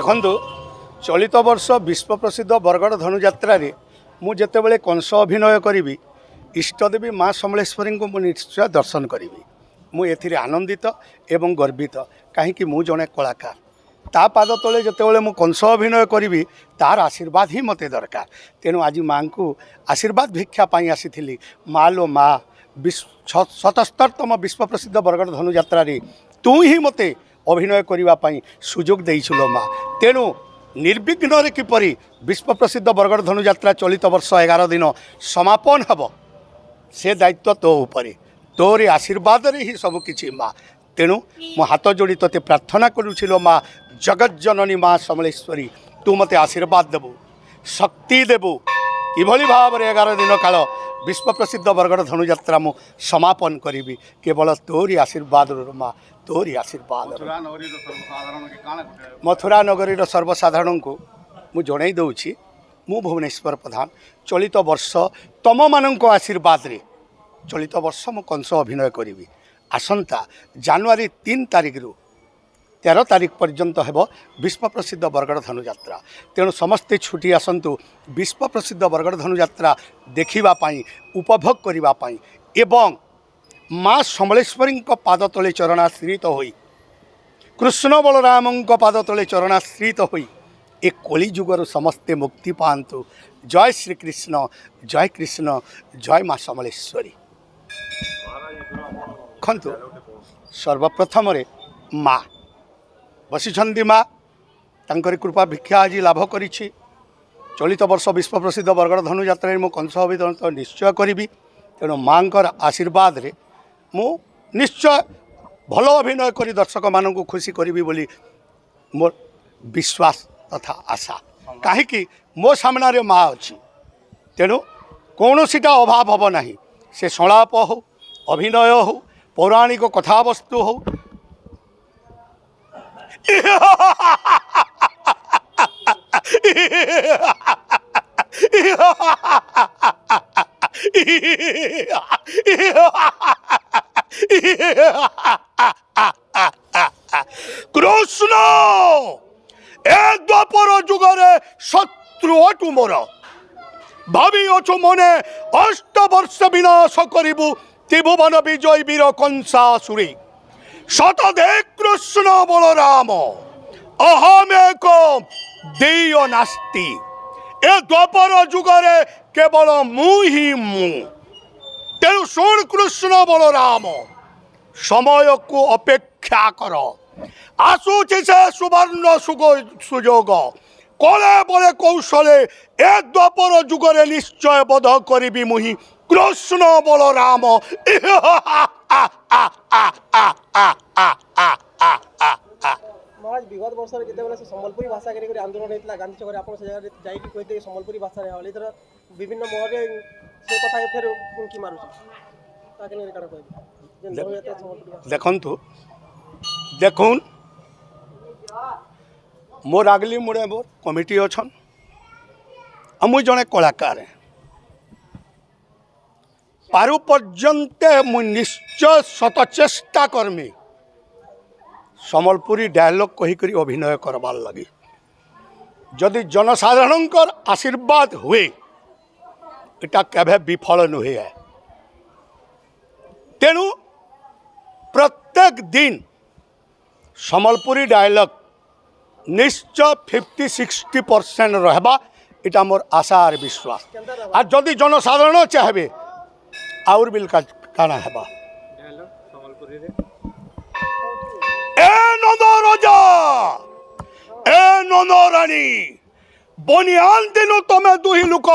ଦେଖନ୍ତୁ ଚଳିତ ବର୍ଷ ବିଶ୍ୱ ପ୍ରସିଦ୍ଧ ବରଗଡ଼ ଧନୁଯାତ୍ରାରେ ମୁଁ ଯେତେବେଳେ କଂସ ଅଭିନୟ କରିବି ଇଷ୍ଟଦେବୀ ମା ସମଲେଶ୍ୱରୀଙ୍କୁ ମୁଁ ନିଶ୍ଚୟ ଦର୍ଶନ କରିବି। ମୁଁ ଏଥିରେ ଆନନ୍ଦିତ ଏବଂ ଗର୍ବିତ, କାହିଁକି ମୁଁ ଜଣେ କଳାକାର। ତା ପାଦ ତଳେ ଯେତେବେଳେ ମୁଁ କଂସ ଅଭିନୟ କରିବି ତାର ଆଶୀର୍ବାଦ ହିଁ ମୋତେ ଦରକାର। ତେଣୁ ଆଜି ମାଙ୍କୁ ଆଶୀର୍ବାଦ ଭିକ୍ଷା ପାଇଁ ଆସିଥିଲି। ମା ଲୋ ମା, 77ତମ ବିଶ୍ୱ ପ୍ରସିଦ୍ଧ ବରଗଡ଼ ଧନୁଯାତ୍ରାରେ ତୁ ହିଁ ମୋତେ ଅଭିନୟ କରିବା ପାଇଁ ସୁଯୋଗ ଦେଇଛୁ ଲୋ ମା। ତେଣୁ ନିର୍ବିଘ୍ନରେ କିପରି ବିଶ୍ୱ ପ୍ରସିଦ୍ଧ ବରଗଡ଼ ଧନୁଯାତ୍ରା ଚଳିତ ବର୍ଷ 11 ଦିନ ସମାପନ ହେବ ସେ ଦାୟିତ୍ୱ ତୋ ଉପରେ। ତୋରି ଆଶୀର୍ବାଦରେ ହିଁ ସବୁକିଛି ମା। ତେଣୁ ମୁଁ ହାତ ଯୋଡ଼ି ତୋତେ ପ୍ରାର୍ଥନା କରୁଛି ଲୋ ମା, ଜଗଜ୍ଜନନୀ ମା ସମଲେଶ୍ୱରୀ, ତୁ ମୋତେ ଆଶୀର୍ବାଦ ଦେବୁ, ଶକ୍ତି ଦେବୁ, କିଭଳି ଭାବରେ 11 ଦିନ କାଳ ବିଶ୍ୱ ପ୍ରସିଦ୍ଧ ବରଗଡ଼ ଧନୁଯାତ୍ରା ମୁଁ ସମାପନ କରିବି କେବଳ ତୋରି ଆଶୀର୍ବାଦରୁ ମା, ତୋରି ଆଶୀର୍ବାଦ। ମଥୁରା ନଗରୀର ସର୍ବସାଧାରଣଙ୍କୁ ମୁଁ ଜଣାଇ ଦେଉଛି, ମୁଁ ଭୁବନେଶ୍ୱର ପ୍ରଧାନ। ଚଳିତ ବର୍ଷ ତମମାନଙ୍କ ଆଶୀର୍ବାଦରେ ଚଳିତ ବର୍ଷ ମୁଁ କଂସ ଅଭିନୟ କରିବି। ଆସନ୍ତା ଜାନୁଆରୀ 3 ତାରିଖରୁ 13 ତାରିଖ ପର୍ଯ୍ୟନ୍ତ ହେବ ବିଶ୍ୱ ପ୍ରସିଦ୍ଧ ବରଗଡ଼ ଧନୁଯାତ୍ରା। ତେଣୁ ସମସ୍ତେ ଛୁଟି ଆସନ୍ତୁ ବିଶ୍ୱ ପ୍ରସିଦ୍ଧ ବରଗଡ଼ ଧନୁଯାତ୍ରା ଦେଖିବା ପାଇଁ, ଉପଭୋଗ କରିବା ପାଇଁ ଏବଂ ମା ସମଲେଶ୍ୱରୀଙ୍କ ପାଦ ତଳେ ଚରଣାଶ୍ରିତ ହୋଇ, କୃଷ୍ଣ ବଳରାମଙ୍କ ପାଦ ତଳେ ଚରଣାଶ୍ରିତ ହୋଇ ଏ କଳି ଯୁଗରୁ ସମସ୍ତେ ମୁକ୍ତି ପାଆନ୍ତୁ। ଜୟ ଶ୍ରୀକୃଷ୍ଣ, ଜୟ କୃଷ୍ଣ, ଜୟ ମା ସମଲେଶ୍ୱରୀ। ଦେଖନ୍ତୁ ସର୍ବପ୍ରଥମରେ ମା ବସିଛନ୍ତି, ମା ତାଙ୍କରି କୃପା ଭିକ୍ଷା ଆଜି ଲାଭ କରିଛି। ଚଳିତ ବର୍ଷ ବିଶ୍ୱ ପ୍ରସିଦ୍ଧ ବରଗଡ଼ ଧନୁଯାତ୍ରାରେ ମୁଁ କଂସ ଅଭିନୟ ନିଶ୍ଚୟ କରିବି। ତେଣୁ ମାଙ୍କର ଆଶୀର୍ବାଦରେ ମୁଁ ନିଶ୍ଚୟ ଭଲ ଅଭିନୟ କରି ଦର୍ଶକମାନଙ୍କୁ ଖୁସି କରିବି ବୋଲି ମୋର ବିଶ୍ୱାସ ତଥା ଆଶା। କାହିଁକି ମୋ ସାମ୍ନାରେ ମା ଅଛି, ତେଣୁ କୌଣସିଟା ଅଭାବ ହେବ ନାହିଁ। ସେ ସଂଳାପ ହେଉ, ଅଭିନୟ ହେଉ, ପୌରାଣିକ କଥାବସ୍ତୁ ହେଉ, କୃଷ୍ଣ ଏ ଦ୍ୱାପର ଯୁଗରେ ଶତ୍ରୁ ଅଟୁ ମୋର, ଭାବିଅଛୁ ମନେ 8 ବର୍ଷ ବିନାଶ କରିବୁ ତ୍ରିଭୁବନ ବିଜୟ ବୀର କଂସାସୁରୀ। ଶତଦେ କୃଷ୍ଣ ବଳରାମ ଅହମେକ ଦେୟ ନାସ୍ତି। ଏ ଦ୍ୱାପର ଯୁଗରେ କେବଳ ମୁଁ ହିଁ ମୁଁ। ତେଣୁ ଶୁଣ କୃଷ୍ଣ ବଳରାମ, ସମୟକୁ ଅପେକ୍ଷା କର, ଆସୁଛି ସେ ସୁବର୍ଣ୍ଣ ସୁଯୋଗ। କଳେ ବଳେ କୌଶଳେ ଏ ଦ୍ୱାପର ଯୁଗରେ ନିଶ୍ଚୟ ବଧ କରିବି ମୁହିଁ କୃଷ୍ଣ ବଳରାମ। মহারাজ বিগত বর্ষরে যেতবে সে সম্বলপুরী ভাষা করে আন্দোলন হয়েছিল গান্ধী চকরে, আপনার সে জায়গায় যাই কইতে সম্বলপুরী ভাষায় হল, এথর বিভিন্ন মহলে সে কথা ফের উঁকি মারুছে, তাকে নিয়ে কাটা কইবে দেখন্তু দেখুন মোর আগলি মুড়ে মোর কমিটি অছন, আমি জনে কলাকার। পারু পর্যন্তে মু নিশ্চয় শত চেষ্টা করমি সম্বলপুরী ডায়লগ কহিকরি অভিনয় করবার লাগি। যদি জনসাধারণଙ୍କର আশীর্বাদ হুয়ে এটা কেবে বিফল নুহে। তেণু প্রত্যেক দিন সম্বলপুরী ডায়লগ নিশ্চয় 50-60% রহবা, এটা মোর আশা আর বিশ্বাস। আর যদি জনসাধারণ চাহবে আউর বিল কানা হেবা। এ নন্দ রাজা, এ নন্দ রানী, বনিয়ান দিনু তুমি দুই লোক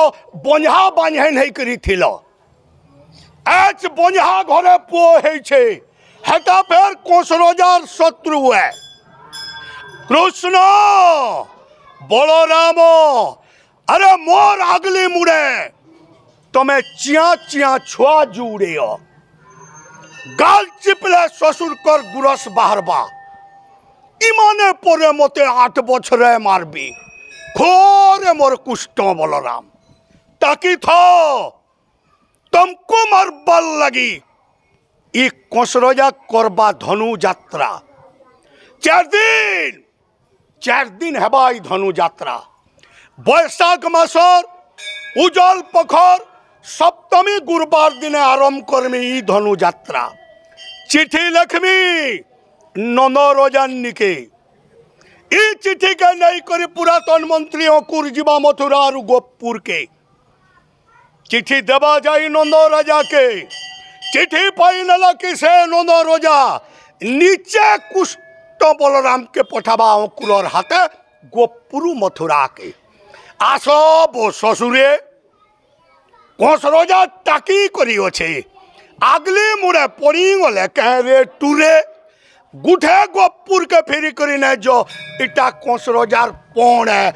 বঞ্ঝা বাঁঝেন হইকরি থিল। আজ বঞ্ঝা ঘরে পুয় হয়েছে, হেটা ফের কোঁস রাজার শত্রু। কৃষ্ণ বলরাম, আরে মোর আগলি মুড়ে তুমি চিয়া চিয়া ছুয়া জুড়ে, গাল চিপলে শ্বশুরকর গুরস বাহারবা। ইমানে পরে মতে 8 বছরে মারবি, খোরে মোর কুষ্ট বলরাম। তাকি থ তমকু মারবার লাগি ই কোঁসরজা করবা ধনু যাত্রা 4 দিন 4 दिन हेबाई धनु यात्रा बैशाख मासर उजल पखर सप्तमी गुरुवार दिन आरंभ करमी ई धनु यात्रा चिठी लखमी नंदरोजान के ई चिठी के नहीं कर पुरातन मंत्री अंकुर जीवा मथुरा और गोपपुर के चिठी देवा जाई नंद राजा के चिठी पाई नला कि से नंद राजा नीचे कुष्ट बलराम के पठाबा अंकुर हाथे गोपपुर मथुरा के आसब शशुरे कौश राजा टाकी करी अच्छे आगली मुड़े पड़ी गले कह रे टूरे गुठे गोपपुर के फेरी करी ने जो इटा कौश राजार पौण है